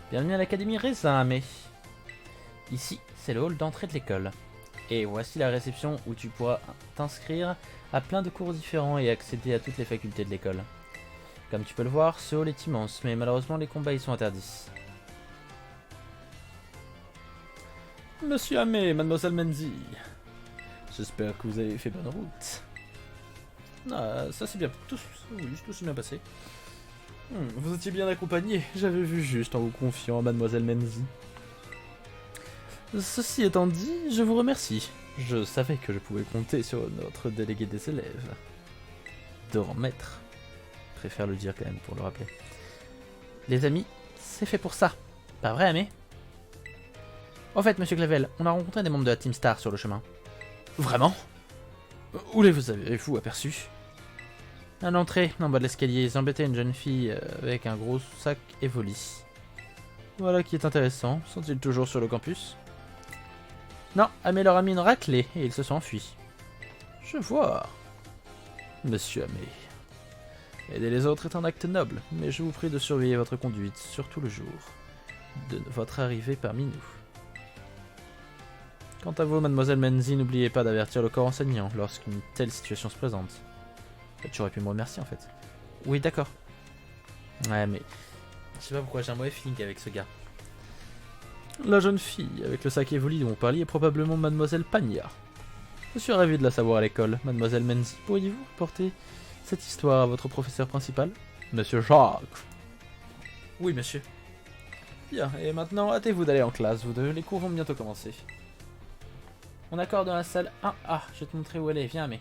Bienvenue à l'Académie Raisin, mais ici, c'est le hall d'entrée de l'école. Et voici la réception où tu pourras t'inscrire à plein de cours différents et accéder à toutes les facultés de l'école. Comme tu peux le voir, ce hall est immense, mais malheureusement les combats y sont interdits. Monsieur Amé, Mademoiselle Menzi, j'espère que vous avez fait bonne route. Ah, ça c'est bien, oui, tout s'est bien passé. Vous étiez bien accompagné, j'avais vu juste en vous confiant à Mademoiselle Menzi. Ceci étant dit, je vous remercie. Je savais que je pouvais compter sur notre délégué des élèves. Doran Maître. Préfère le dire quand même pour le rappeler. Les amis, c'est fait pour ça. Pas vrai, Amé? En fait, monsieur Clavel, on a rencontré des membres de la Team Star sur le chemin. Vraiment? Où les avez-vous aperçus? À l'entrée, en bas de l'escalier, ils embêtaient une jeune fille avec un gros sac Evoli. Voilà qui est intéressant. Sont-ils toujours sur le campus? Non, Amé leur a mis une raclée et ils se sont enfuis. Je vois. Monsieur Amé. Aider les autres est un acte noble, mais je vous prie de surveiller votre conduite, surtout le jour de votre arrivée parmi nous. Quant à vous, mademoiselle Menzi, n'oubliez pas d'avertir le corps enseignant lorsqu'une telle situation se présente. Tu aurais pu me remercier en fait. Oui, d'accord. Ouais, mais je sais pas pourquoi j'ai un mauvais feeling avec ce gars. La jeune fille avec le sac évoli dont on parlait est probablement mademoiselle Pagna. Je suis ravi de la savoir à l'école, mademoiselle Menzi. Pourriez-vous porter cette histoire à votre professeur principal? Monsieur Jacques. Oui, monsieur. Bien, et maintenant, hâtez-vous d'aller en classe, vous deux. Les cours vont bientôt commencer. On accorde dans la salle 1A. Je vais te montrer où elle est. Viens, mais.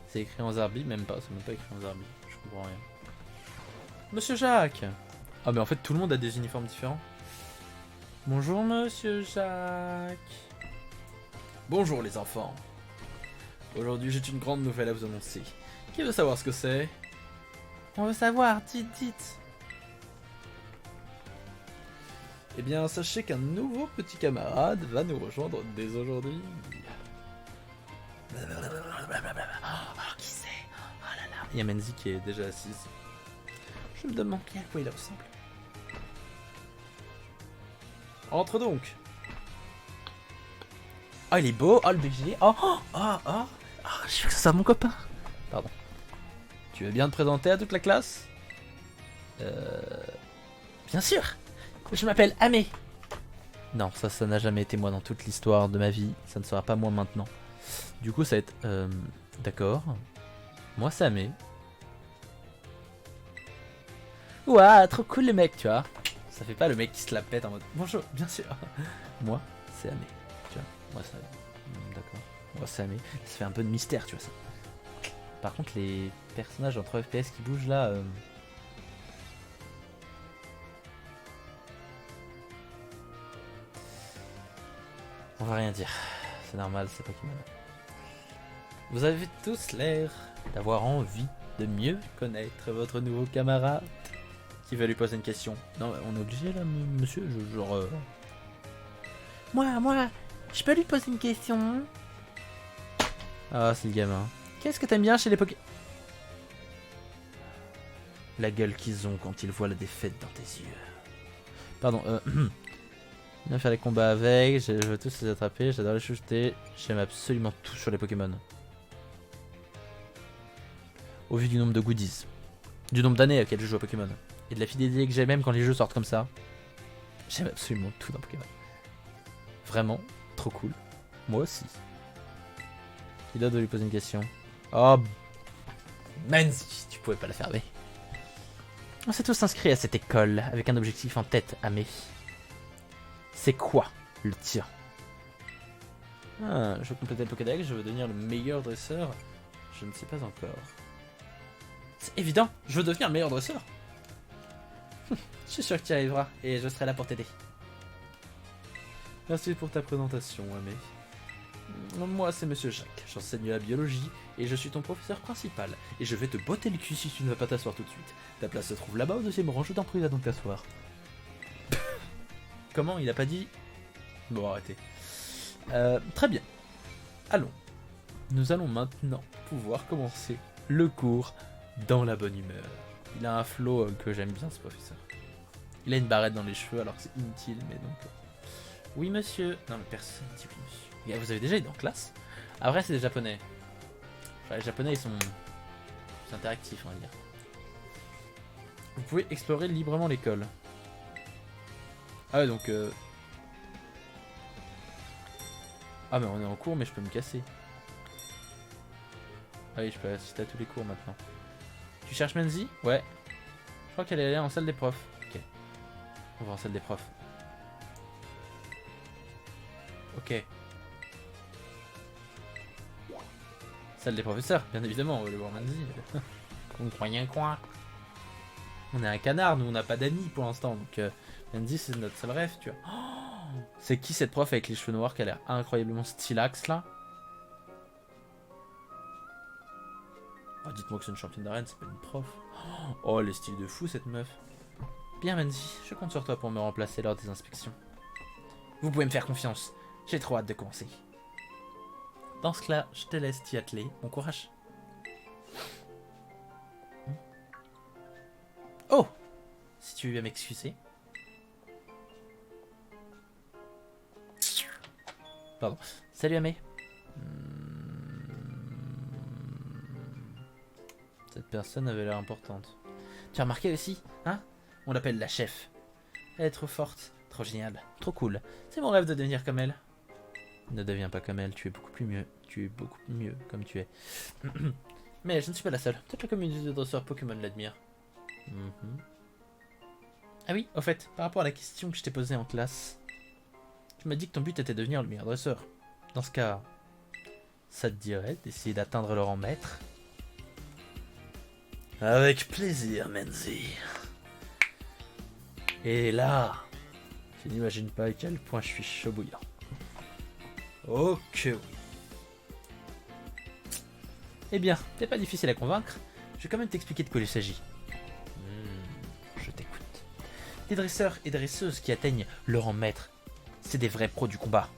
C'est écrit en zarbi, même pas. C'est même pas écrit en zarbi. Je comprends rien. Monsieur Jacques. Ah, mais en fait, tout le monde a des uniformes différents. Bonjour, monsieur Jacques. Bonjour, les enfants. Aujourd'hui, j'ai une grande nouvelle à vous annoncer. Qui veut savoir ce que c'est? On veut savoir, dites. Eh bien, sachez qu'un nouveau petit camarade va nous rejoindre dès aujourd'hui. Oh, qui c'est? Oh là là. Il y a Menzi qui est déjà assise. Je me demande à quoi il ressemble. Entre donc. Oh, il est beau. Oh, le BG. Je suis que ça soit mon copain. Pardon. Tu veux bien te présenter à toute la classe? Bien sûr. Je m'appelle Amé. Non, ça n'a jamais été moi dans toute l'histoire de ma vie. Ça ne sera pas moi maintenant. Du coup, ça va être... D'accord. Moi, c'est Amé. Ouah, trop cool le mec, tu vois. Ça fait pas le mec qui se la pète en mode... Bonjour, bien sûr. Moi, c'est Amé. Tu vois, moi, ça... D'accord. Moi, c'est Amé. Ça fait un peu de mystère, tu vois ça. Par contre, les personnages en 3 FPS qui bougent là... On va rien dire. C'est normal, c'est Pokémon. Vous avez tous l'air d'avoir envie de mieux connaître votre nouveau camarade qui va lui poser une question. Non, on est obligé là, monsieur, genre... Moi, je peux lui poser une question? Ah, c'est le gamin. Qu'est-ce que t'aimes bien chez les Poké... La gueule qu'ils ont quand ils voient la défaite dans tes yeux. Pardon, Viens faire les combats avec, je veux tous les attraper, j'adore les chuchoter, j'aime absolument tout sur les Pokémon. Au vu du nombre de goodies, du nombre d'années auxquelles je joue à Pokémon, et de la fidélité que j'ai même quand les jeux sortent comme ça, j'aime absolument tout dans Pokémon. Vraiment, trop cool. Moi aussi. Qui d'autre veut lui poser une question? Oh, Menzi, tu pouvais pas la fermer. On s'est tous inscrits à cette école avec un objectif en tête, Amé. C'est quoi le tien? Ah, je veux compléter le Pokédex, je veux devenir le meilleur dresseur. Je ne sais pas encore. C'est évident, je veux devenir le meilleur dresseur. Je suis sûr que tu y arriveras et je serai là pour t'aider. Merci pour ta présentation, Amé. Moi, c'est Monsieur Jacques. J'enseigne la biologie et je suis ton professeur principal. Et je vais te botter le cul si tu ne vas pas t'asseoir tout de suite. Ta place se trouve là-bas au deuxième rang, je t'en prie, va donc t'asseoir. Comment? Il a pas dit? Bon, arrêtez. Très bien. Allons. Nous allons maintenant pouvoir commencer le cours dans la bonne humeur. Il a un flow que j'aime bien, ce professeur. Il a une barrette dans les cheveux, alors c'est inutile, mais donc... Oui, monsieur. Non, mais personne dit oui, monsieur. Et vous avez déjà été en classe? Après, c'est des japonais. Enfin, les japonais, ils sont... C'est interactif, on va dire. Vous pouvez explorer librement l'école. Ah ouais, donc... Ah, mais on est en cours, mais je peux me casser. Ah oui, je peux assister à tous les cours maintenant. Tu cherches Menzi? Ouais. Je crois qu'elle est allée en salle des profs. Ok. On va en salle des profs. Ok. Salle des professeurs, bien évidemment, on va aller voir Menzi. On croyait un coin. On est un canard, nous on n'a pas d'amis pour l'instant, donc Menzi c'est notre seul rêve, tu vois. Oh, c'est qui cette prof avec les cheveux noirs qui a l'air incroyablement stylax là? Oh, dites-moi que c'est une championne d'arène, c'est pas une prof. Oh, les styles de fou cette meuf. Bien Menzi, je compte sur toi pour me remplacer lors des inspections. Vous pouvez me faire confiance, j'ai trop hâte de commencer. Dans ce cas, je te laisse t'y atteler, bon courage. Oh! Si tu veux bien m'excuser. Pardon. Salut Amé. Cette personne avait l'air importante. Tu as remarqué aussi, hein? On l'appelle la chef. Elle est trop forte, trop géniale, trop cool. C'est mon rêve de devenir comme elle. Ne deviens pas comme elle, tu es beaucoup plus mieux. Tu es beaucoup mieux comme tu es. Mais je ne suis pas la seule. Toute la communauté de dresseurs Pokémon l'admire. Ah oui, au fait, par rapport à la question que je t'ai posée en classe, tu m'as dit que ton but était de devenir le meilleur dresseur. Dans ce cas, ça te dirait d'essayer d'atteindre le rang maître? Avec plaisir, Menzi. Et là, tu n'imagines pas à quel point je suis chaud bouillant. Ok, oui. Eh bien, t'es pas difficile à convaincre. Je vais quand même t'expliquer de quoi il s'agit. Je t'écoute. Les dresseurs et dresseuses qui atteignent le rang maître, c'est des vrais pros du combat.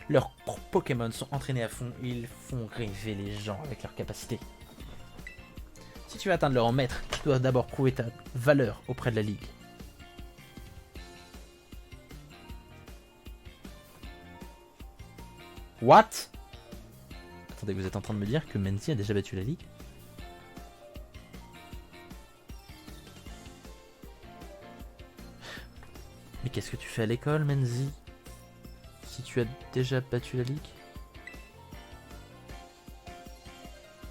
Leurs Pokémon sont entraînés à fond et ils font rêver les gens avec leurs capacités. Si tu veux atteindre le rang maître, tu dois d'abord prouver ta valeur auprès de la ligue. What? Attendez, vous êtes en train de me dire que Menzi a déjà battu la ligue? Mais qu'est-ce que tu fais à l'école, Menzi? Si tu as déjà battu la ligue?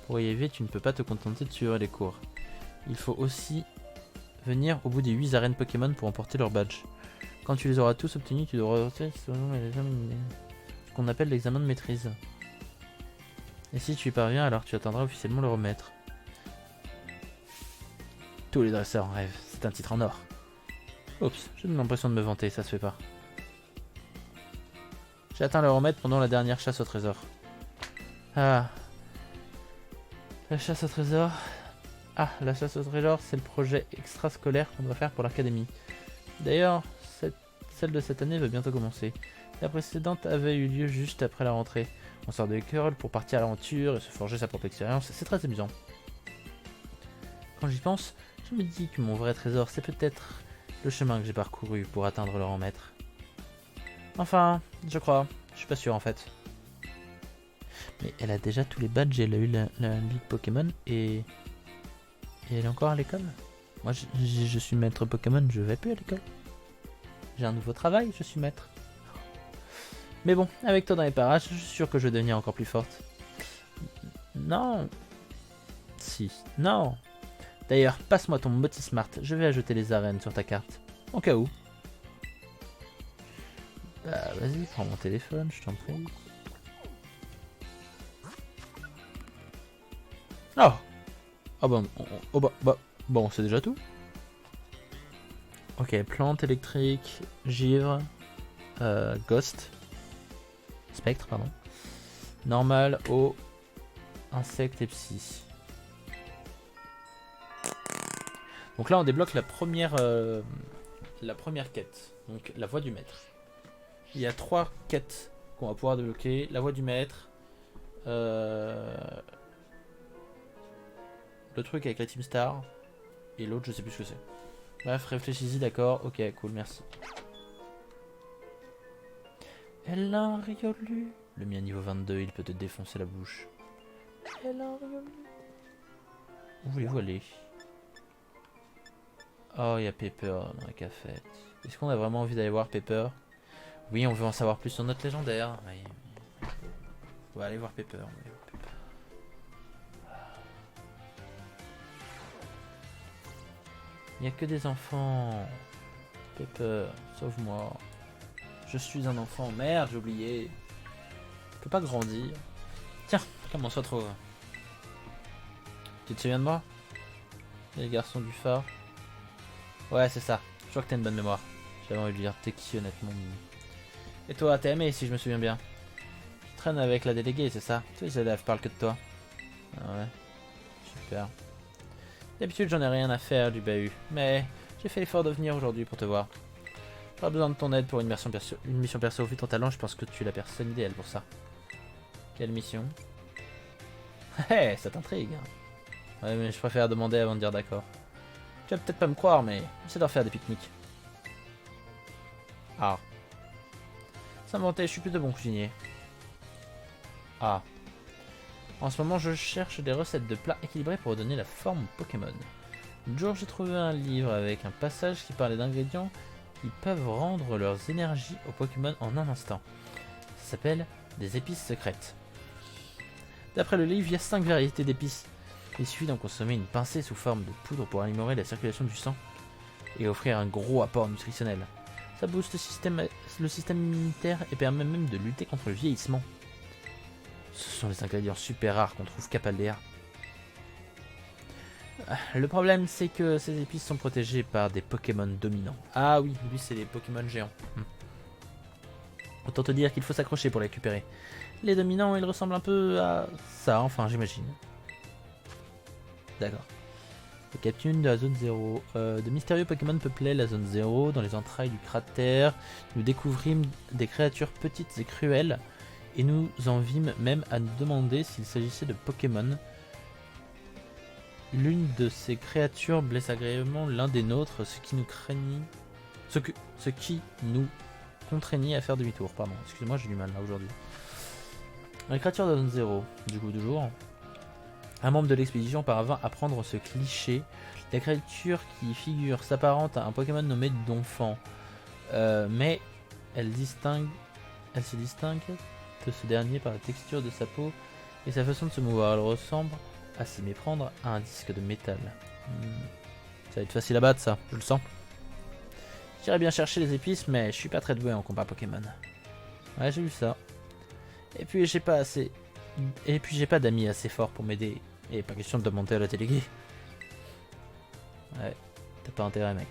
Pour y arriver, tu ne peux pas te contenter de suivre les cours. Il faut aussi venir au bout des 8 arènes Pokémon pour emporter leur badge. Quand tu les auras tous obtenus, tu devras ce qu'on appelle l'examen de maîtrise. Et si tu y parviens, alors tu atteindras officiellement le remettre. Tous les dresseurs en rêvent, c'est un titre en or. Oups, j'ai l'impression de me vanter, ça se fait pas. J'ai atteint le remède pendant la dernière chasse au trésor. Ah. La chasse au trésor. Ah, la chasse au trésor, c'est le projet extrascolaire qu'on doit faire pour l'académie. D'ailleurs, celle de cette année va bientôt commencer. La précédente avait eu lieu juste après la rentrée. On sort de l'école pour partir à l'aventure et se forger sa propre expérience. C'est très amusant. Quand j'y pense, je me dis que mon vrai trésor, c'est peut-être le chemin que j'ai parcouru pour atteindre le rang maître. Enfin, je crois. Je suis pas sûr en fait. Mais elle a déjà tous les badges, elle a eu la ligue Pokémon et elle est encore à l'école. Moi je suis maître Pokémon, je vais plus à l'école. J'ai un nouveau travail, je suis maître. Mais bon, avec toi dans les parages, je suis sûr que je vais devenir encore plus forte. Non. Si. Non. D'ailleurs, passe-moi ton Motismart, je vais ajouter les arènes sur ta carte. Au cas où. Bah vas-y, prends mon téléphone, je t'en prie. Oh. Ah bon, bon, c'est déjà tout. Ok, plante électrique, givre, ghost, spectre, pardon. Normal, eau, insecte et psy. Donc là on débloque la première quête, donc la voie du maître. Il y a 3 quêtes qu'on va pouvoir débloquer. La voie du maître, le truc avec la Team Star. Et l'autre, je sais plus ce que c'est. Bref, réfléchis-y, d'accord. Ok, cool, merci. Elle a un riolu. Le mien niveau 22, il peut te défoncer la bouche. Elle a un riolu. Où voulez-vous aller? Oh, il y a Pepper dans la cafette. Est-ce qu'on a vraiment envie d'aller voir Pepper? Oui, on veut en savoir plus sur notre légendaire. Oui. On va aller voir Pepper. Il n'y a que des enfants. Pepper, sauve-moi. Je suis un enfant. Merde, j'ai oublié. Je peux pas grandir. Tiens, comment on se retrouve? Tu te souviens de moi? Les garçons du phare. Ouais, c'est ça. Je crois que t'as une bonne mémoire. J'avais envie de dire t'es qui honnêtement. Et toi, t'es aimé si je me souviens bien. Tu traînes avec la déléguée, c'est ça? Tous les élèves parlent que de toi. Ah ouais. Super. D'habitude, j'en ai rien à faire du bahut. Mais j'ai fait l'effort de venir aujourd'hui pour te voir. Pas besoin de ton aide pour une mission perso. Vu ton talent, je pense que tu es la personne idéale pour ça. Quelle mission? Hé, ça t'intrigue. Ouais, mais je préfère demander avant de dire d'accord. Tu vas peut-être pas me croire, mais j'adore faire des pique-niques. Ah. S'inventer, je suis plutôt bon cuisinier. Ah. En ce moment, je cherche des recettes de plats équilibrés pour donner la forme aux Pokémon. Un jour, j'ai trouvé un livre avec un passage qui parlait d'ingrédients qui peuvent rendre leurs énergies aux Pokémon en un instant. Ça s'appelle des épices secrètes. D'après le livre, il y a 5 variétés d'épices. Il suffit d'en consommer une pincée sous forme de poudre pour améliorer la circulation du sang et offrir un gros apport nutritionnel. Ça booste le système immunitaire et permet même de lutter contre le vieillissement. Ce sont des ingrédients super rares qu'on trouve qu'à Paldea. Le problème, c'est que ces épices sont protégées par des Pokémon dominants. Ah oui, lui c'est les Pokémon géants. Autant te dire qu'il faut s'accrocher pour les récupérer. Les dominants, ils ressemblent un peu à ça, enfin j'imagine. D'accord. Capture de la zone 0. De mystérieux Pokémon peuplaient la zone 0. Dans les entrailles du cratère, nous découvrîmes des créatures petites et cruelles. Et nous en vîmes même à nous demander s'il s'agissait de Pokémon. L'une de ces créatures blesse agréablement l'un des nôtres, ce qui nous contraignit à faire demi-tour. Pardon, excusez-moi, j'ai du mal là aujourd'hui. Les créatures de la zone 0, du coup toujours. Un membre de l'expédition parvint à prendre ce cliché. La créature qui figure s'apparente à un Pokémon nommé Donphan. Mais elle se distingue de ce dernier par la texture de sa peau et sa façon de se mouvoir. Elle ressemble à s'y méprendre à un disque de métal. Ça va être facile à battre ça, je le sens. J'irais bien chercher les épices, mais je suis pas très doué en combat Pokémon. Ouais, j'ai vu ça. Et puis j'ai pas d'amis assez forts pour m'aider. Et pas question de demander à la déléguée. Ouais, t'as pas intérêt mec.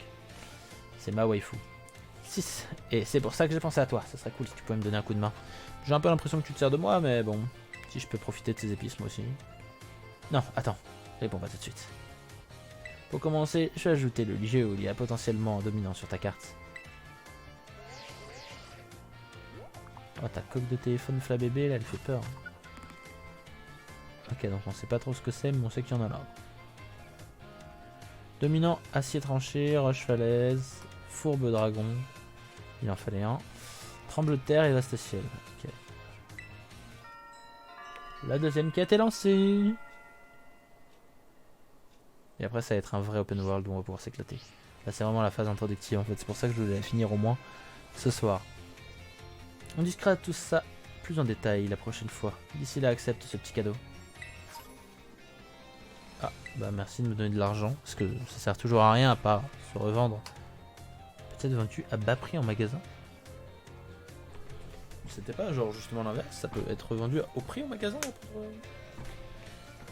C'est ma waifu. 6. Et c'est pour ça que j'ai pensé à toi. Ça serait cool si tu pouvais me donner un coup de main. J'ai un peu l'impression que tu te sers de moi, mais bon. Si je peux profiter de ces épices moi aussi. Non, attends. Réponds pas tout de suite. Pour commencer, je vais ajouter le lieu où il y a potentiellement un dominant sur ta carte. Oh, ta coque de téléphone Flabébé là, elle fait peur. Ok, donc on sait pas trop ce que c'est, mais on sait qu'il y en a là. Dominant, acier tranché, roche falaise, fourbe dragon. Il en fallait un. Tremble de terre et vaste ciel. Ok. La deuxième quête est lancée. Et après, ça va être un vrai open world où on va pouvoir s'éclater. Là, c'est vraiment la phase introductive en fait. C'est pour ça que je voulais la finir au moins ce soir. On discutera tout ça plus en détail la prochaine fois. D'ici là, accepte ce petit cadeau. Ah, bah merci de me donner de l'argent, parce que ça sert toujours à rien à part se revendre. Peut-être vendu à bas prix en magasin. C'était pas genre justement l'inverse, ça peut être vendu au prix en magasin pour...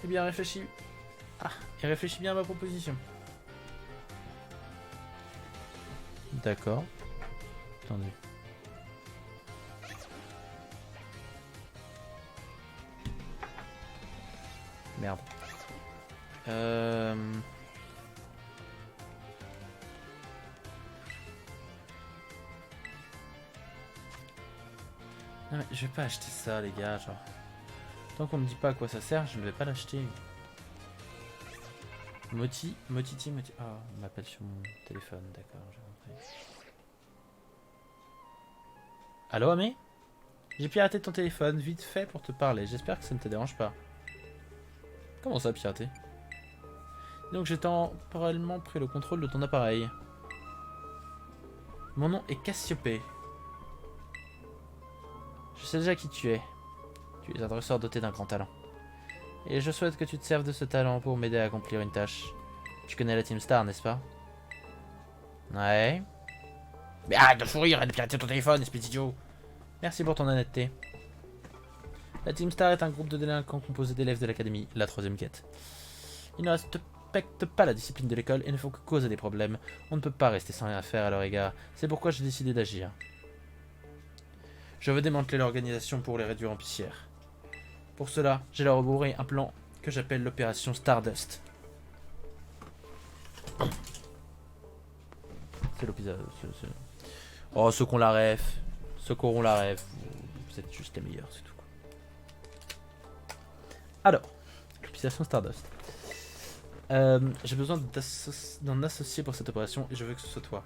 Eh bien réfléchis. Ah, et réfléchis bien à ma proposition. D'accord. Attendez. Merde. Non mais je vais pas acheter ça les gars, genre. Tant qu'on me dit pas à quoi ça sert, je ne vais pas l'acheter. Motiti. Ah, on m'appelle sur mon téléphone, d'accord, j'ai compris. Allô, Amé? J'ai piraté ton téléphone, vite fait pour te parler. J'espère que ça ne te dérange pas. Comment ça, pirater? Donc j'ai temporairement pris le contrôle de ton appareil. Mon nom est Cassiopée. Je sais déjà qui tu es. Tu es un dresseur doté d'un grand talent. Et je souhaite que tu te serves de ce talent pour m'aider à accomplir une tâche. Tu connais la Team Star, n'est-ce pas? Ouais. Mais arrête de sourire et de pirater ton téléphone, espèce d'idiot. Merci pour ton honnêteté. La Team Star est un groupe de délinquants composé d'élèves de l'académie, la troisième quête. Ils ne respectent pas la discipline de l'école et ne font que causer des problèmes. On ne peut pas rester sans rien faire à leur égard. C'est pourquoi j'ai décidé d'agir. Je veux démanteler l'organisation pour les réduire en poussière. Pour cela, j'ai élaboré un plan que j'appelle l'opération Stardust. C'est l'épisode. Oh, ceux qu'on la ref. Ceux qui auront la ref. Vous êtes juste les meilleurs, c'est tout. Alors, l'opération Stardust. J'ai besoin d'un associé pour cette opération et je veux que ce soit toi.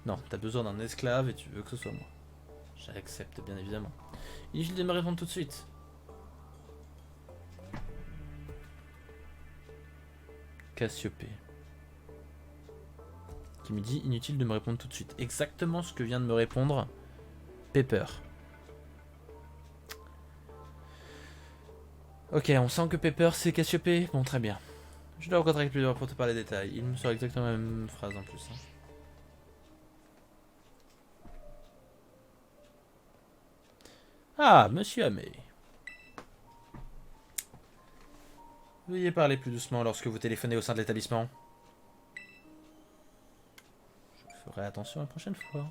Non, t'as besoin d'un esclave et tu veux que ce soit moi. J'accepte bien évidemment. Inutile de me répondre tout de suite. Cassiopée. Qui me dit inutile de me répondre tout de suite. Exactement ce que vient de me répondre Pepper. Ok, on sent que Pepper c'est Cassiopée. Bon, très bien. Je dois rencontrer plus tard pour te parler des détails. Il me sort exactement la même phrase en plus. Hein. Ah, monsieur Amé. Veuillez parler plus doucement lorsque vous téléphonez au sein de l'établissement. Je ferai attention la prochaine fois.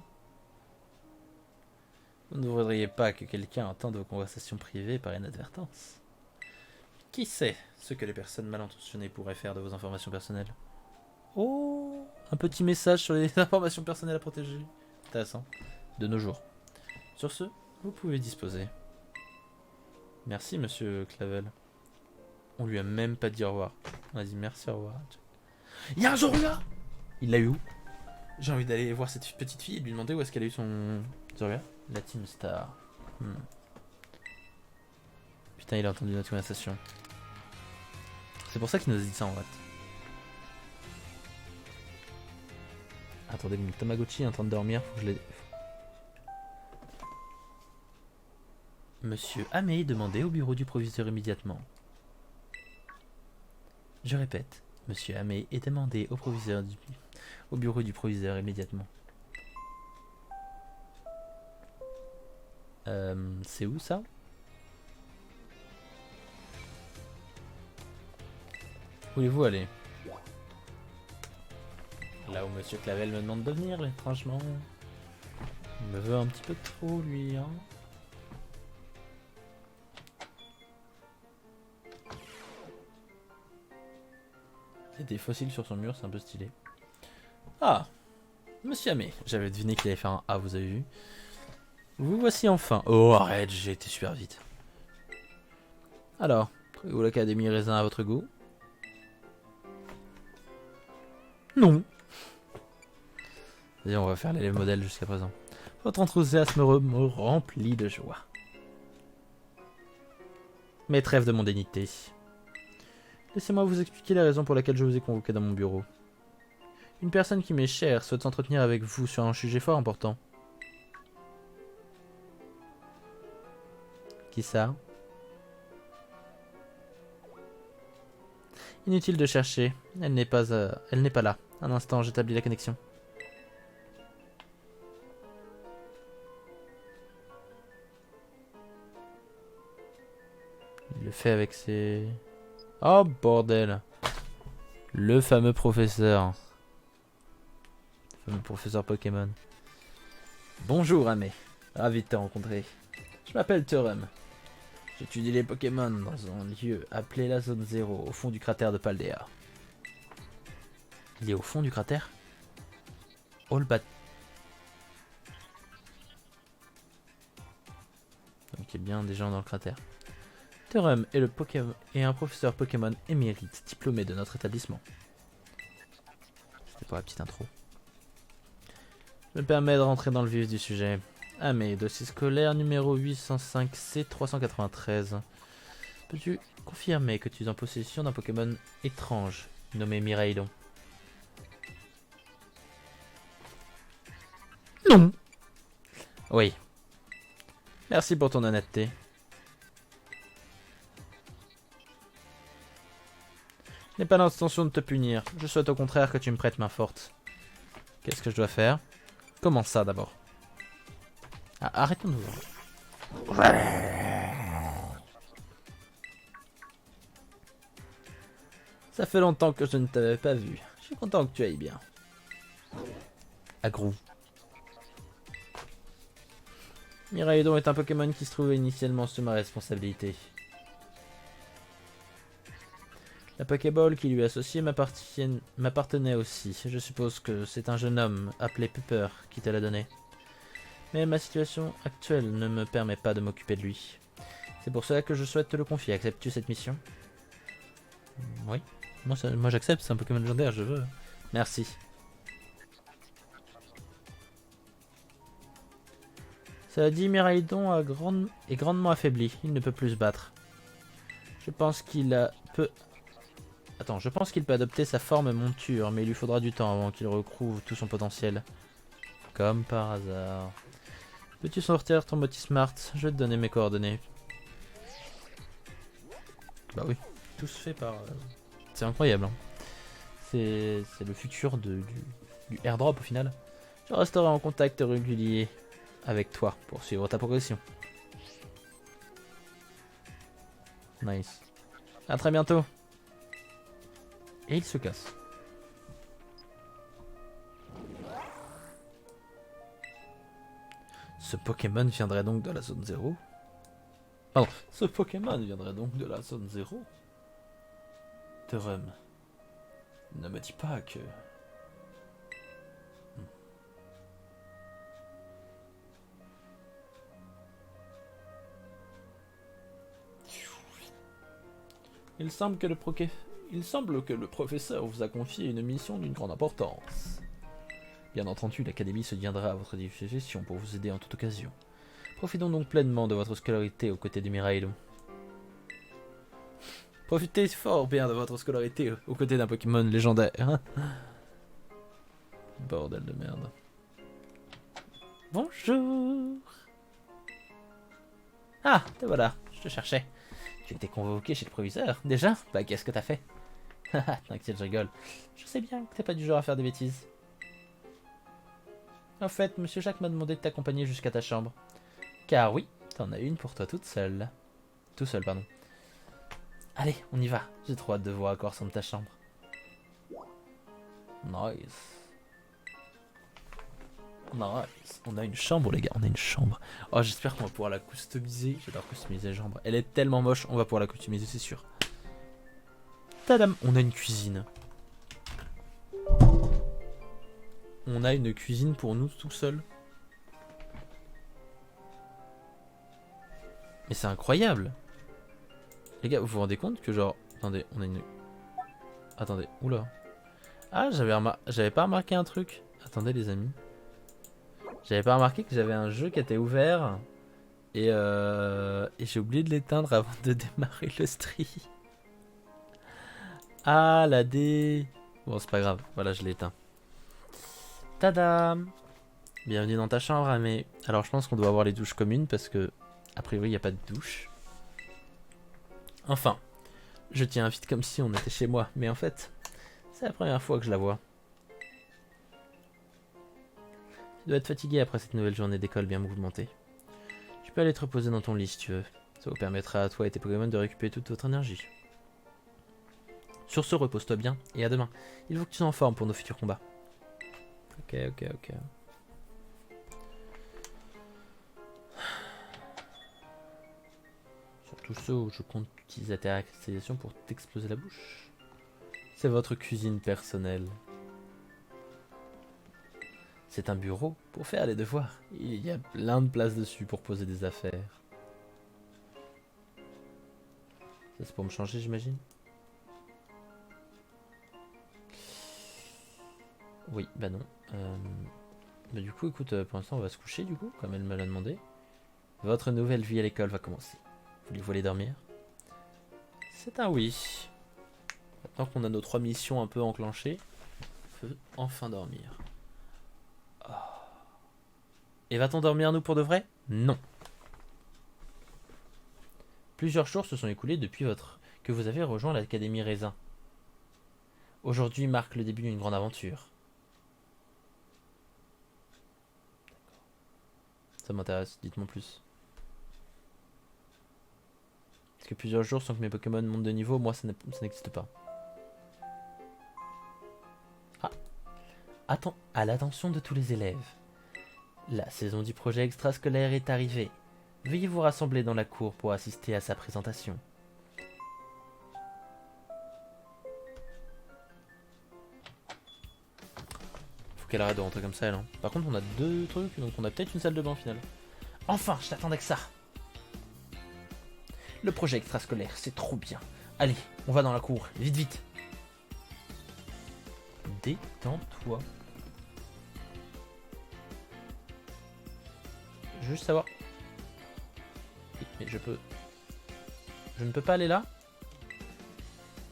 Vous ne voudriez pas que quelqu'un entende vos conversations privées par inadvertance. Qui sait ce que les personnes mal intentionnées pourraient faire de vos informations personnelles? Oh, un petit message sur les informations personnelles à protéger. Intéressant. De nos jours. Sur ce, vous pouvez disposer. Merci, monsieur Clavel. On lui a même pas dit au revoir. On a dit merci, au revoir. Il y a un Zorua! Il l'a eu où? J'ai envie d'aller voir cette petite fille et lui demander où est-ce qu'elle a eu son Zorua. La Team Star. Putain, il a entendu notre conversation. C'est pour ça qu'il nous a dit ça en fait. Attendez, mon Tamagotchi est en train de dormir, faut que je l'aide. Monsieur Amé, demandez au bureau du proviseur immédiatement. Je répète, monsieur Amé est demandé au bureau du proviseur immédiatement. C'est où ça? Où voulez-vous aller? Là où monsieur Clavel me demande de venir, étrangement. Il me veut un petit peu trop, lui, hein. Il y a des fossiles sur son mur, c'est un peu stylé. Ah, monsieur Amé. J'avais deviné qu'il allait faire un A, vous avez vu. Vous voici enfin. Oh, arrête, j'ai été super vite. Alors, trouvez-vous l'académie raisin à votre goût? Non. Vas-y, on va faire les modèles jusqu'à présent. Votre enthousiasme me remplit de joie. Mais trêve de mondánité. Laissez-moi vous expliquer la raison pour laquelle je vous ai convoqué dans mon bureau. Une personne qui m'est chère souhaite s'entretenir avec vous sur un sujet fort important. Qui ça? Inutile de chercher. Elle n'est pas là. Un instant, j'établis la connexion. Il le fait avec ses... Oh bordel. Le fameux professeur. Le fameux professeur Pokémon. Bonjour Amé. Ravi de te rencontrer. Je m'appelle Thurum. J'étudie les Pokémon dans un lieu appelé la zone 0, au fond du cratère de Paldea. Il est au fond du cratère? Allbat. Donc il y a bien des gens dans le cratère. Thurum est un professeur Pokémon émérite, diplômé de notre établissement. pour la petite intro. Je me permets de rentrer dans le vif du sujet. Ah mais dossier scolaire numéro 805 C 393. Peux-tu confirmer que tu es en possession d'un Pokémon étrange nommé Miraidon? Non. Oui. Merci pour ton honnêteté. Je n'ai pas l'intention de te punir. Je souhaite au contraire que tu me prêtes main forte. Qu'est-ce que je dois faire? Comment ça d'abord? Ah, arrêtons-nous. Ça fait longtemps que je ne t'avais pas vu. Je suis content que tu ailles bien. Agrou. Miraidon est un Pokémon qui se trouvait initialement sous ma responsabilité. La Pokéball qui lui est associée m'appartenait aussi. Je suppose que c'est un jeune homme appelé Pupper qui te l'a donné. Mais ma situation actuelle ne me permet pas de m'occuper de lui. C'est pour cela que je souhaite te le confier. Acceptes-tu cette mission? Oui. Moi j'accepte, c'est un Pokémon légendaire, je veux. Merci. Cela dit, Miraidon est grandement affaibli. Il ne peut plus se battre. Je pense qu'il peut adopter sa forme monture, mais il lui faudra du temps avant qu'il recouvre tout son potentiel. Comme par hasard. Peux-tu sortir ton Motismart? Je vais te donner mes coordonnées. Bah oui, tout se fait par... C'est incroyable. Hein. C'est le futur du airdrop au final. Je resterai en contact régulier avec toi pour suivre ta progression. Nice. À très bientôt. Et il se casse. Ce Pokémon viendrait donc de la zone 0. Pardon, ce Pokémon viendrait donc de la zone 0. Terum, ne me dis pas que... Il semble que le professeur vous a confié une mission d'une grande importance. Bien entendu, l'académie se tiendra à votre disposition pour vous aider en toute occasion. Profitons donc pleinement de votre scolarité aux côtés de Miraidon. Profitez fort bien de votre scolarité aux côtés d'un Pokémon légendaire. Bordel de merde. Bonjour. Ah, te voilà, je te cherchais. Tu étais convoqué chez le proviseur, déjà? Bah qu'est-ce que t'as fait? T'inquiète, je rigole. Je sais bien que t'es pas du genre à faire des bêtises. En fait, Monsieur Jacques m'a demandé de t'accompagner jusqu'à ta chambre. Car oui, t'en as une pour toi toute seule. Tout seul, pardon. Allez, on y va. J'ai trop hâte de voir à quoi ressemble ta chambre. Nice. Nice. On a une chambre, les gars. On a une chambre. Oh, j'espère qu'on va pouvoir la customiser. J'adore customiser la chambre. Elle est tellement moche. On va pouvoir la customiser, c'est sûr. Tadam. On a une cuisine. On a une cuisine pour nous tout seuls. Mais c'est incroyable. Les gars, vous vous rendez compte que genre... Attendez, on a une... Attendez, oula. Ah, j'avais pas remarqué un truc. Attendez les amis. J'avais pas remarqué que j'avais un jeu qui était ouvert. Et j'ai oublié de l'éteindre avant de démarrer le stream. Ah, la D. Bon, c'est pas grave. Voilà, je l'ai éteint. Tadam. Bienvenue dans ta chambre, Amé. Alors, je pense qu'on doit avoir les douches communes parce que, a priori, il n'y a pas de douche. Enfin, je tiens un vite comme si on était chez moi. Mais en fait, c'est la première fois que je la vois. Tu dois être fatigué après cette nouvelle journée d'école bien mouvementée. Tu peux aller te reposer dans ton lit si tu veux. Ça vous permettra à toi et tes Pokémon de récupérer toute votre énergie. Sur ce, repose-toi bien et à demain. Il faut que tu sois en forme pour nos futurs combats. Ok. Surtout ce, je compte utiliser la terracristalisation pour t'exploser la bouche. C'est votre cuisine personnelle. C'est un bureau pour faire les devoirs. Il y a plein de place dessus pour poser des affaires. Ça c'est pour me changer, j'imagine. Oui, bah non. Bah du coup, écoute, pour l'instant, on va se coucher, du coup, comme elle me l'a demandé. Votre nouvelle vie à l'école va commencer. Voulez-vous aller dormir? C'est un oui. Maintenant qu'on a nos 3 missions un peu enclenchées, on peut enfin dormir. Oh. Et va-t-on dormir, nous, pour de vrai? Non. Plusieurs jours se sont écoulés depuis que vous avez rejoint l'Académie Raisin. Aujourd'hui marque le début d'une grande aventure. Ça m'intéresse, dites-moi plus. Parce que plusieurs jours sans que mes Pokémon montent de niveau, moi ça n'existe pas. Ah, attends, à l'attention de tous les élèves. La saison du projet extrascolaire est arrivée. Veuillez vous rassembler dans la cour pour assister à sa présentation. Faut qu'elle arrête de rentrer comme ça, elle. Hein. Par contre, on a 2 trucs, donc on a peut-être une salle de bain au final. Enfin, je t'attendais que ça. Le projet extrascolaire, c'est trop bien. Allez, on va dans la cour, vite, vite. Détends-toi. Juste savoir. Oui, mais je peux. Je ne peux pas aller là?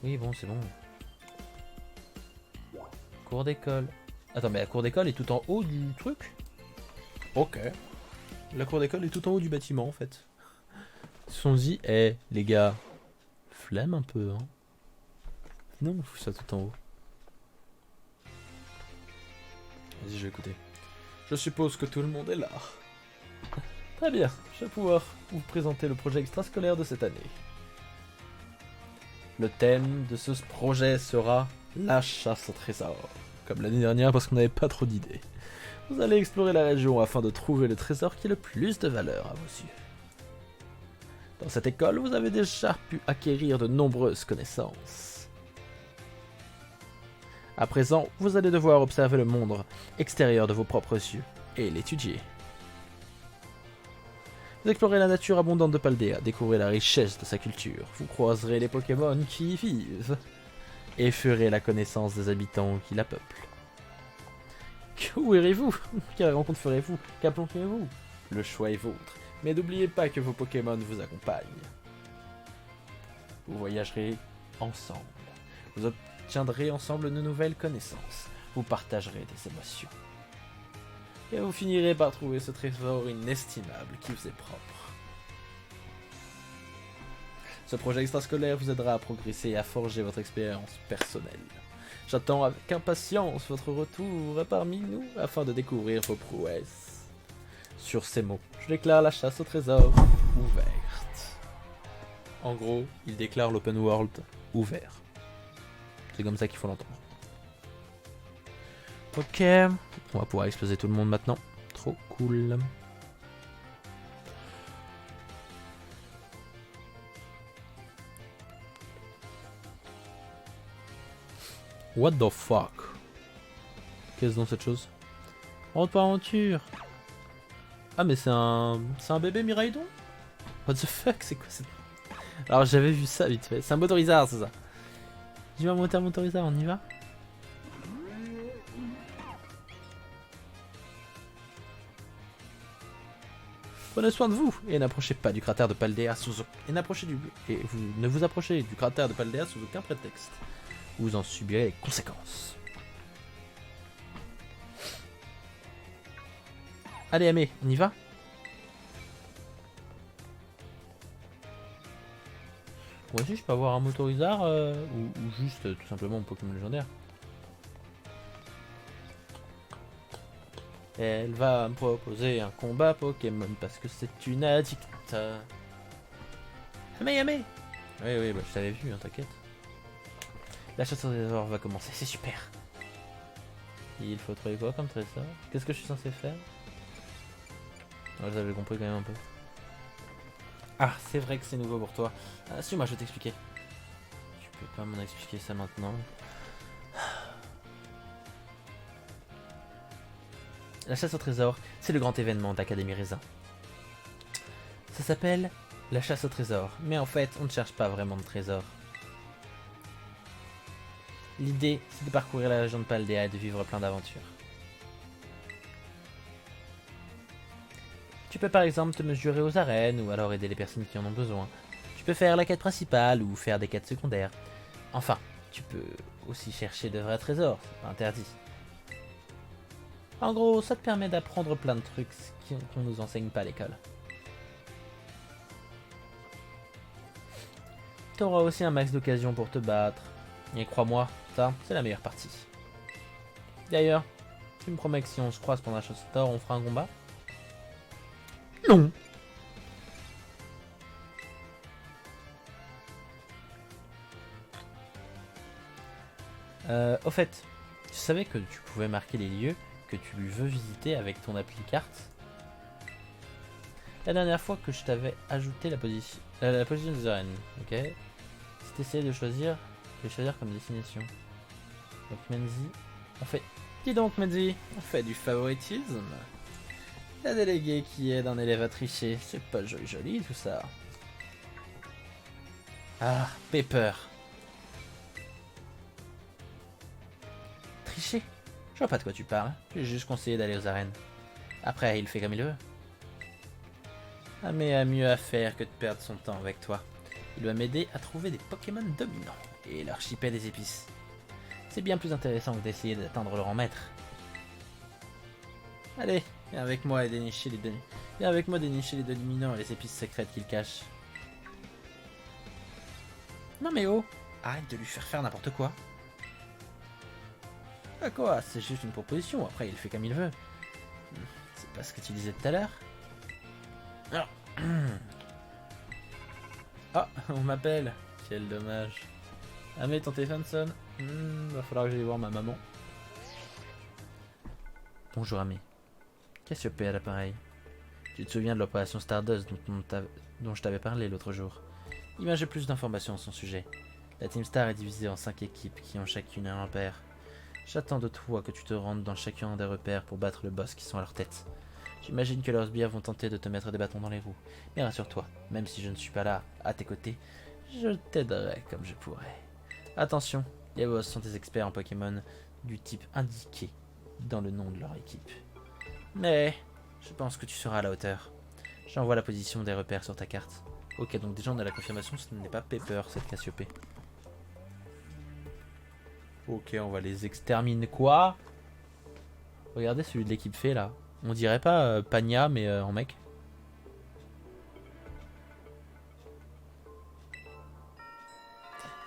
Oui, bon, c'est bon. Cours d'école. Attends, mais la cour d'école est tout en haut du truc? Ok. La cour d'école est tout en haut du bâtiment, en fait. Sont-y, les gars. Flemme un peu, hein. Non, on fout ça tout en haut. Vas-y, je vais écouter. Je suppose que tout le monde est là. Très bien, je vais pouvoir vous présenter le projet extrascolaire de cette année. Le thème de ce projet sera la chasse au trésor. Comme l'année dernière parce qu'on n'avait pas trop d'idées. Vous allez explorer la région afin de trouver le trésor qui a le plus de valeur à vos yeux. Dans cette école, vous avez déjà pu acquérir de nombreuses connaissances. À présent, vous allez devoir observer le monde extérieur de vos propres yeux et l'étudier. Vous explorez la nature abondante de Paldea, découvrez la richesse de sa culture, vous croiserez les Pokémon qui y vivent, et ferez la connaissance des habitants qui la peuplent. Où irez-vous? Quelle rencontre ferez-vous? Qu'applonquerez-vous? Le choix est vôtre, mais n'oubliez pas que vos Pokémon vous accompagnent. Vous voyagerez ensemble, vous obtiendrez ensemble de nouvelles connaissances, vous partagerez des émotions. Et vous finirez par trouver ce trésor inestimable qui vous est propre. Ce projet extrascolaire vous aidera à progresser et à forger votre expérience personnelle. J'attends avec impatience votre retour parmi nous afin de découvrir vos prouesses. Sur ces mots, je déclare la chasse au trésor ouverte. En gros, il déclare l'open world ouvert. C'est comme ça qu'il faut l'entendre. Ok, on va pouvoir exploser tout le monde maintenant. Trop cool. What the fuck? Qu'est-ce dans cette chose? Rentre par aventure. Ah mais c'est un bébé Miraidon? What the fuck, c'est quoi cette... Alors j'avais vu ça vite fait. C'est un motorizard, c'est ça. Je vais monter un motorizard, on y va? Prenez soin de vous et n'approchez pas du cratère de Paldea sous ne vous approchez du cratère de Paldea sous aucun prétexte. Vous en subirez les conséquences. Allez Amé, on y va? Moi aussi je peux avoir un motorizard ou juste tout simplement un Pokémon légendaire. Elle va me proposer un combat Pokémon parce que c'est une addict. Amé, Amé! Oui, bah, je t'avais vu, hein, t'inquiète. La chasse au trésor va commencer, c'est super. Il faut trouver quoi comme trésor? Qu'est-ce que je suis censé faire? Ouais, j'avais compris quand même un peu. Ah, c'est vrai que c'est nouveau pour toi. Ah, si, moi je vais t'expliquer. Tu peux pas m'en expliquer ça maintenant. La chasse au trésor, c'est le grand événement d'Académie Raisin. Ça s'appelle la chasse au trésor, mais en fait, on ne cherche pas vraiment de trésor. L'idée, c'est de parcourir la région de Paldea et de vivre plein d'aventures. Tu peux par exemple te mesurer aux arènes ou alors aider les personnes qui en ont besoin. Tu peux faire la quête principale ou faire des quêtes secondaires. Enfin, tu peux aussi chercher de vrais trésors, c'est pas interdit. En gros, ça te permet d'apprendre plein de trucs qu'on nous enseigne pas à l'école. T'auras aussi un max d'occasions pour te battre. Et crois-moi, ça, c'est la meilleure partie. D'ailleurs, tu me promets que si on se croise pendant la chasse d'or, on fera un combat? Non. Au fait, tu savais que tu pouvais marquer les lieux que tu veux visiter avec ton appli carte? La dernière fois que je t'avais ajouté la position des arènes, ok? Si t'essayais de choisir comme destination. Donc Menzi, on fait... Dis donc Menzi, on fait du favoritisme. La déléguée qui aide un élève à tricher, c'est pas joli joli tout ça. Ah, Pepper. Tricher? Je vois pas de quoi tu parles, j'ai juste conseillé d'aller aux arènes. Après, il fait comme il veut. Amé a mieux à faire que de perdre son temps avec toi. Il doit m'aider à trouver des Pokémon dominants et leur chipper des épices. C'est bien plus intéressant que d'essayer d'atteindre le rang maître. Allez, viens avec moi et dénicher les dominants et les épices secrètes qu'il cache. Non mais oh, arrête de lui faire n'importe quoi. Ah quoi, c'est juste une proposition, après il fait comme il veut. C'est pas ce que tu disais tout à l'heure? Ah. Ah, on m'appelle. Quel dommage. Ah mais ton téléphone sonne. Va falloir que j'aille voir ma maman. Bonjour Amé. Cassiopée à l'appareil. Tu te souviens de l'opération Stardust dont je t'avais parlé l'autre jour? J'ai plus d'informations à son sujet. La Team Star est divisée en 5 équipes qui ont chacune un repère. J'attends de toi que tu te rendes dans chacun des repères pour battre le boss qui sont à leur tête. J'imagine que leurs sbires vont tenter de te mettre des bâtons dans les roues. Mais rassure-toi, même si je ne suis pas là, à tes côtés, je t'aiderai comme je pourrai. Attention, les boss sont des experts en Pokémon du type indiqué dans le nom de leur équipe. Mais je pense que tu seras à la hauteur. J'envoie la position des repères sur ta carte. Ok, donc déjà on a la confirmation, ce n'est pas Pepper cette Cassiopée. Ok, on va les exterminer. Quoi? Regardez celui de l'équipe fée là. On dirait pas Pagna, mais en mec.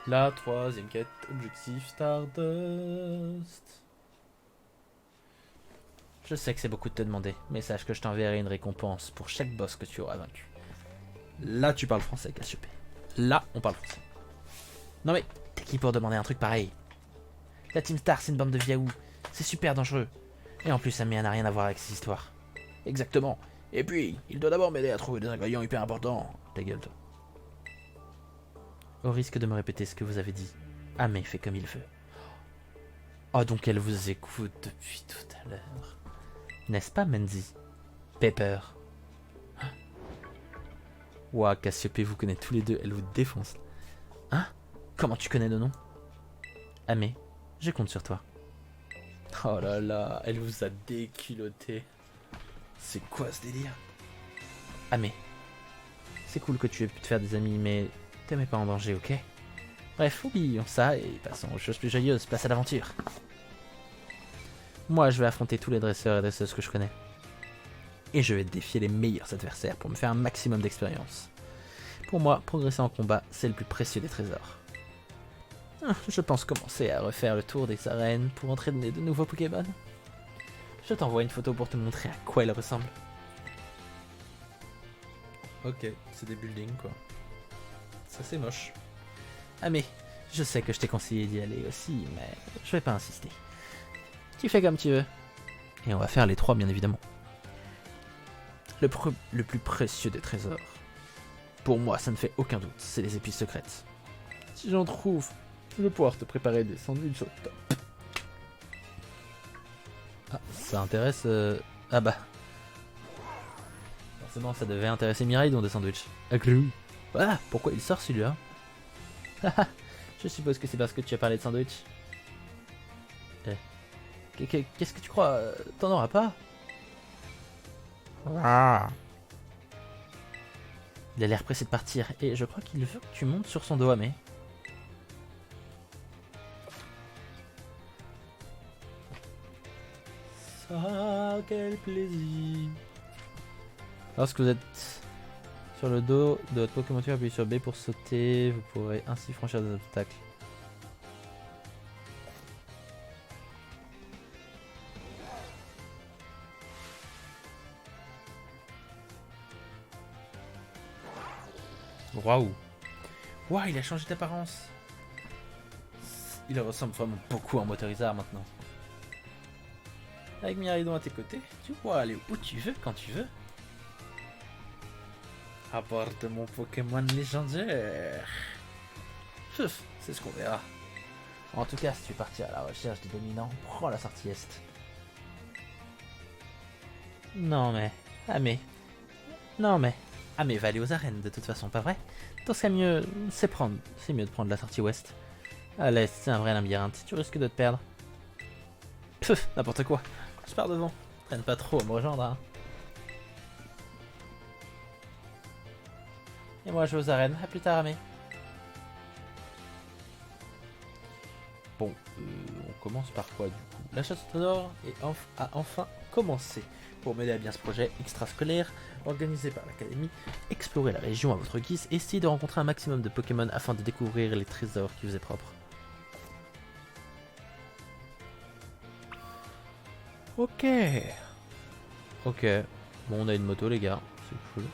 La troisième quête, objectif Stardust. Je sais que c'est beaucoup de te demander, mais sache que je t'enverrai une récompense pour chaque boss que tu auras vaincu. Là, tu parles français, Cassiopée. Là, on parle français. Non mais, t'es qui pour demander un truc pareil? La Team Star, c'est une bande de viaous. C'est super dangereux. Et en plus, ça n'a rien à voir avec ces histoires. Exactement. Et puis, il doit d'abord m'aider à trouver des ingrédients hyper importants. Ta gueule, toi. Au risque de me répéter ce que vous avez dit, Amé fait comme il veut. Oh, donc elle vous écoute depuis tout à l'heure. N'est-ce pas, Menzi? Pepper. Ouah, Cassiopée vous connaît tous les deux, elle vous défonce. Hein? Comment tu connais le nom? Amé, je compte sur toi. Oh là là, elle vous a déculotté. C'est quoi ce délire? Amé, c'est cool que tu aies pu te faire des amis, mais te mets pas en danger, ok? Bref, oublions ça et passons aux choses plus joyeuses, place à l'aventure. Moi, je vais affronter tous les dresseurs et dresseuses que je connais. Et je vais défier les meilleurs adversaires pour me faire un maximum d'expérience. Pour moi, progresser en combat, c'est le plus précieux des trésors. Je pense commencer à refaire le tour des arènes pour entraîner de nouveaux Pokémon. Je t'envoie une photo pour te montrer à quoi elles ressemblent. Ok, c'est des buildings quoi. Ça c'est moche. Ah mais, je sais que je t'ai conseillé d'y aller aussi, mais je vais pas insister. Tu fais comme tu veux. Et on va faire les trois bien évidemment. Le plus précieux des trésors. Pour moi, ça ne fait aucun doute, c'est les épices secrètes. Si j'en trouve, je vais pouvoir te préparer des sandwichs au top. Ah, ça intéresse... Ah bah... Forcément, ça devait intéresser Mireille dans des sandwichs. Ah, pourquoi il sort celui-là? Je suppose que c'est parce que tu as parlé de sandwich. Qu'est-ce que tu crois? T'en auras pas? Ah. Il a l'air pressé de partir et je crois qu'il veut que tu montes sur son dos, mais... Ah, quel plaisir! Lorsque vous êtes sur le dos de votre Pokémon, appuyez sur B pour sauter. Vous pourrez ainsi franchir des obstacles. Waouh! Waouh, il a changé d'apparence! Il ressemble vraiment beaucoup à un Motorizard maintenant. Avec Miraidon à tes côtés, tu pourras aller où tu veux, quand tu veux. Apporte mon Pokémon légendaire. Puf, c'est ce qu'on verra. En tout cas, si tu es parti à la recherche des dominants, prends la sortie Est. Non mais... Ah mais... Non mais... Ah mais va aller aux arènes de toute façon, pas vrai? Dans ce cas mieux, c'est mieux de prendre la sortie Ouest. À l'Est, c'est un vrai labyrinthe, tu risques de te perdre. Puf, n'importe quoi. Je pars devant. Traîne pas trop à me rejoindre, hein. Et moi je vais aux arènes, à plus tard, Amé. Bon, on commence par quoi du coup? La chasse au trésor a enfin commencé. Pour m'aider à bien ce projet extrascolaire, organisé par l'académie, explorez la région à votre guise et essayez de rencontrer un maximum de Pokémon afin de découvrir les trésors qui vous est propres. Ok. Ok. Bon, on a une moto les gars, c'est cool.